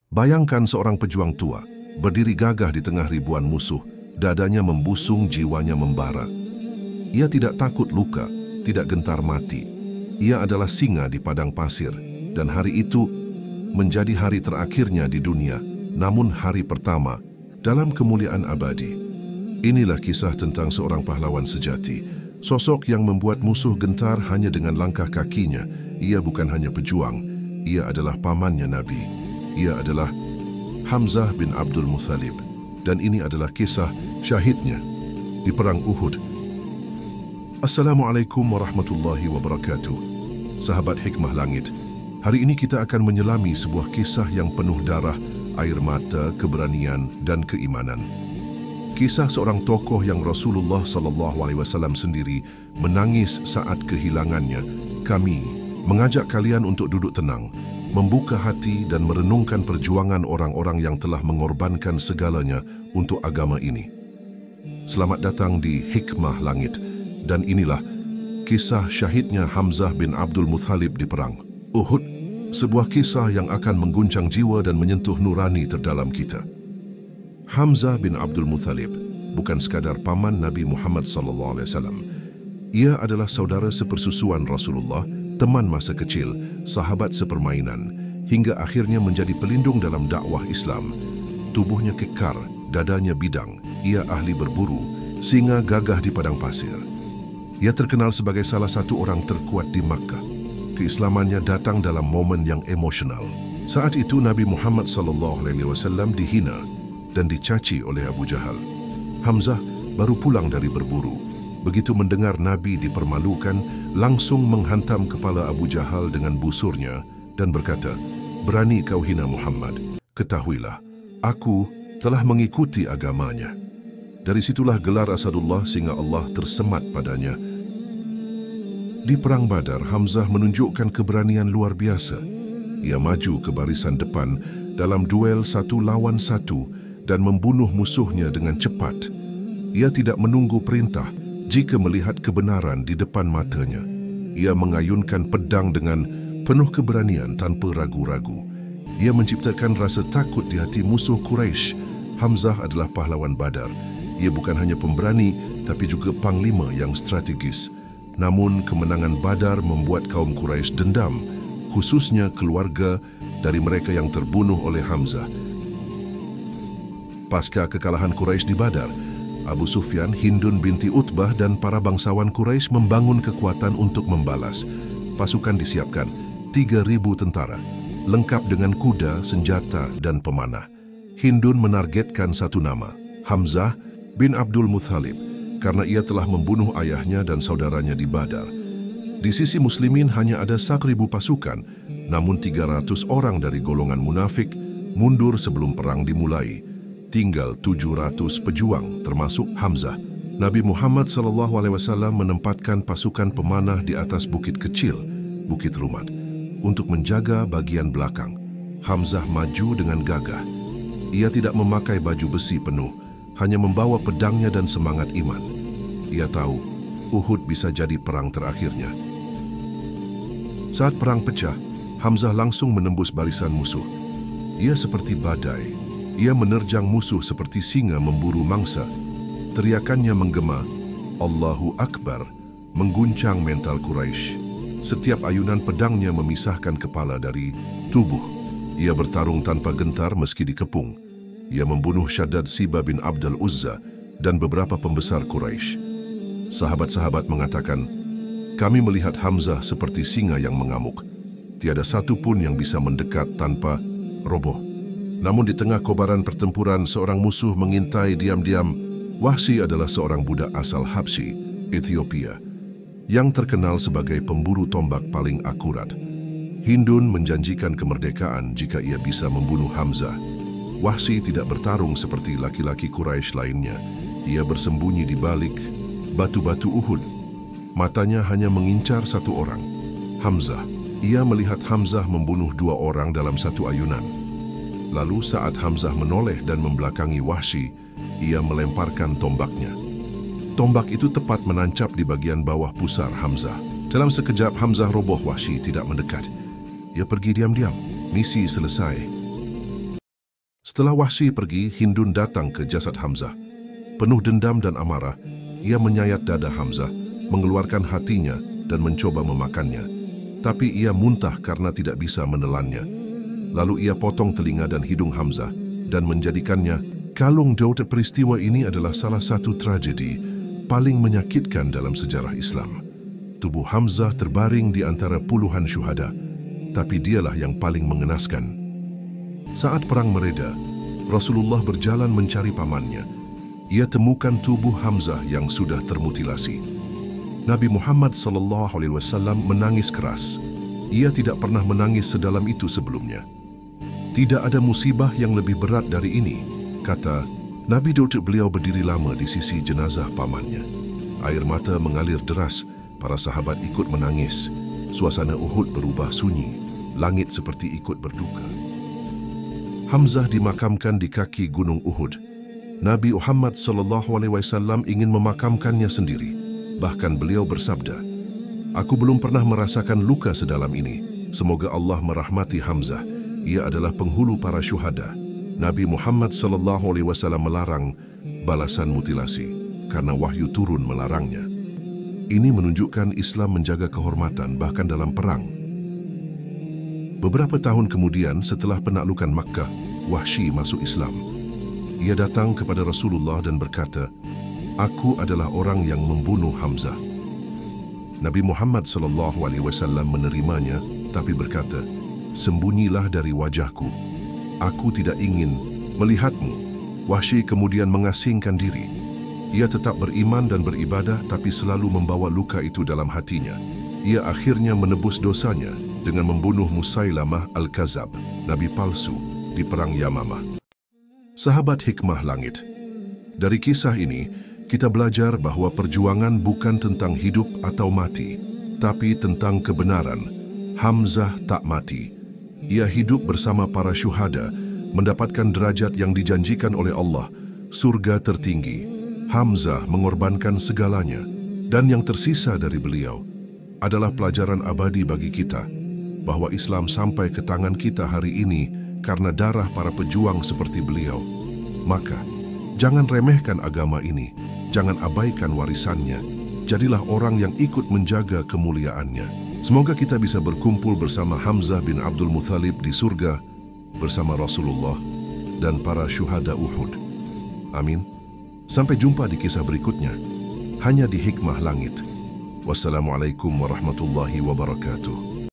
Bayangkan seorang pejuang tua, berdiri gagah di tengah ribuan musuh, dadanya membusung, jiwanya membara. Ia tidak takut luka, tidak gentar mati. Ia adalah singa di padang pasir, dan hari itu menjadi hari terakhirnya di dunia, namun hari pertama dalam kemuliaan abadi. Inilah kisah tentang seorang pahlawan sejati, sosok yang membuat musuh gentar hanya dengan langkah kakinya. Ia bukan hanya pejuang, ia adalah pamannya Nabi. Ia adalah Hamzah bin Abdul Muthalib, dan ini adalah kisah syahidnya di Perang Uhud. Assalamualaikum warahmatullahi wabarakatuh. Sahabat Hikmah Langit, hari ini kita akan menyelami sebuah kisah yang penuh darah, air mata, keberanian, dan keimanan. Kisah seorang tokoh yang Rasulullah SAW sendiri menangis saat kehilangannya. Kami mengajak kalian untuk duduk tenang, membuka hati dan merenungkan perjuangan orang-orang yang telah mengorbankan segalanya untuk agama ini. Selamat datang di Hikmah Langit, dan inilah kisah syahidnya Hamzah bin Abdul Muthalib di Perang Uhud, sebuah kisah yang akan mengguncang jiwa dan menyentuh nurani terdalam kita. Hamzah bin Abdul Muthalib bukan sekadar paman Nabi Muhammad SAW. Ia adalah saudara sepersusuan Rasulullah, teman masa kecil, sahabat sepermainan, hingga akhirnya menjadi pelindung dalam dakwah Islam. Tubuhnya kekar, dadanya bidang, ia ahli berburu, singa gagah di padang pasir. Ia terkenal sebagai salah satu orang terkuat di Makkah. Keislamannya datang dalam momen yang emosional. Saat itu Nabi Muhammad SAW dihina dan dicaci oleh Abu Jahal. Hamzah baru pulang dari berburu. Begitu mendengar Nabi dipermalukan, langsung menghantam kepala Abu Jahal dengan busurnya dan berkata, "Berani kau hina Muhammad? Ketahuilah, aku telah mengikuti agamanya." Dari situlah gelar Asadullah, singa Allah, tersemat padanya. Di Perang Badar, Hamzah menunjukkan keberanian luar biasa. Ia maju ke barisan depan dalam duel 1 lawan 1 dan membunuh musuhnya dengan cepat. Ia tidak menunggu perintah. Jika melihat kebenaran di depan matanya, ia mengayunkan pedang dengan penuh keberanian tanpa ragu-ragu. Ia menciptakan rasa takut di hati musuh Quraisy. Hamzah adalah pahlawan Badar. Ia bukan hanya pemberani, tapi juga panglima yang strategis. Namun kemenangan Badar membuat kaum Quraisy dendam, khususnya keluarga dari mereka yang terbunuh oleh Hamzah. Pasca kekalahan Quraisy di Badar, Abu Sufyan, Hindun binti Utbah dan para bangsawan Quraisy membangun kekuatan untuk membalas. Pasukan disiapkan, 3.000 tentara, lengkap dengan kuda, senjata, dan pemanah. Hindun menargetkan satu nama, Hamzah bin Abdul Muthalib, karena ia telah membunuh ayahnya dan saudaranya di Badar. Di sisi muslimin hanya ada 1.000 pasukan, namun 300 orang dari golongan munafik mundur sebelum perang dimulai. Tinggal 700 pejuang, termasuk Hamzah. Nabi Muhammad SAW menempatkan pasukan pemanah di atas bukit kecil, Bukit Rumat, untuk menjaga bagian belakang. Hamzah maju dengan gagah. Ia tidak memakai baju besi penuh, hanya membawa pedangnya dan semangat iman. Ia tahu, Uhud bisa jadi perang terakhirnya. Saat perang pecah, Hamzah langsung menembus barisan musuh. Ia seperti badai. Ia menerjang musuh seperti singa memburu mangsa. Teriakannya menggema, Allahu Akbar, mengguncang mental Quraisy. Setiap ayunan pedangnya memisahkan kepala dari tubuh. Ia bertarung tanpa gentar meski dikepung. Ia membunuh Shaddad Siba bin Abdul Uzza dan beberapa pembesar Quraisy. Sahabat-sahabat mengatakan, "Kami melihat Hamzah seperti singa yang mengamuk. Tiada satu pun yang bisa mendekat tanpa roboh." Namun di tengah kobaran pertempuran, seorang musuh mengintai diam-diam. Wahsy adalah seorang budak asal Habsyi, Ethiopia, yang terkenal sebagai pemburu tombak paling akurat. Hindun menjanjikan kemerdekaan jika ia bisa membunuh Hamzah. Wahsy tidak bertarung seperti laki-laki Quraisy lainnya. Ia bersembunyi di balik batu-batu Uhud. Matanya hanya mengincar satu orang, Hamzah. Ia melihat Hamzah membunuh 2 orang dalam satu ayunan. Lalu saat Hamzah menoleh dan membelakangi Wahsy, ia melemparkan tombaknya. Tombak itu tepat menancap di bagian bawah pusar Hamzah. Dalam sekejap Hamzah roboh. Wahsy tidak mendekat. Ia pergi diam-diam. Misi selesai. Setelah Wahsy pergi, Hindun datang ke jasad Hamzah. Penuh dendam dan amarah, ia menyayat dada Hamzah, mengeluarkan hatinya dan mencoba memakannya. Tapi ia muntah karena tidak bisa menelannya. Lalu ia potong telinga dan hidung Hamzah dan menjadikannya kalung daud. Peristiwa ini adalah salah satu tragedi paling menyakitkan dalam sejarah Islam. Tubuh Hamzah terbaring di antara puluhan syuhada, tapi dialah yang paling mengenaskan. Saat perang mereda, Rasulullah berjalan mencari pamannya. Ia temukan tubuh Hamzah yang sudah termutilasi. Nabi Muhammad SAW menangis keras. Ia tidak pernah menangis sedalam itu sebelumnya. Tidak ada musibah yang lebih berat dari ini, kata Nabi Daud. Beliau berdiri lama di sisi jenazah pamannya. Air mata mengalir deras, para sahabat ikut menangis. Suasana Uhud berubah sunyi, langit seperti ikut berduka. Hamzah dimakamkan di kaki gunung Uhud. Nabi Muhammad SAW ingin memakamkannya sendiri. Bahkan beliau bersabda, "Aku belum pernah merasakan luka sedalam ini. Semoga Allah merahmati Hamzah. Ia adalah penghulu para syuhada." Nabi Muhammad SAW melarang balasan mutilasi karena wahyu turun melarangnya. Ini menunjukkan Islam menjaga kehormatan bahkan dalam perang. Beberapa tahun kemudian setelah penaklukan Makkah, Wahsy masuk Islam. Ia datang kepada Rasulullah dan berkata, "Aku adalah orang yang membunuh Hamzah." Nabi Muhammad SAW menerimanya, tapi berkata, "Sembunyilah dari wajahku. Aku tidak ingin melihatmu." Wahsy kemudian mengasingkan diri. Ia tetap beriman dan beribadah, tapi selalu membawa luka itu dalam hatinya. Ia akhirnya menebus dosanya dengan membunuh Musailamah Al-Kazab, nabi palsu, di Perang Yamamah. Sahabat Hikmah Langit, dari kisah ini, kita belajar bahwa perjuangan bukan tentang hidup atau mati, tapi tentang kebenaran. Hamzah tak mati. Ia hidup bersama para syuhada, mendapatkan derajat yang dijanjikan oleh Allah, surga tertinggi. Hamzah mengorbankan segalanya, dan yang tersisa dari beliau adalah pelajaran abadi bagi kita, bahwa Islam sampai ke tangan kita hari ini karena darah para pejuang seperti beliau. Maka, jangan remehkan agama ini, jangan abaikan warisannya. Jadilah orang yang ikut menjaga kemuliaannya. Semoga kita bisa berkumpul bersama Hamzah bin Abdul Muthalib di surga, bersama Rasulullah dan para syuhada Uhud. Amin. Sampai jumpa di kisah berikutnya, hanya di Hikmah Langit. Wassalamualaikum warahmatullahi wabarakatuh.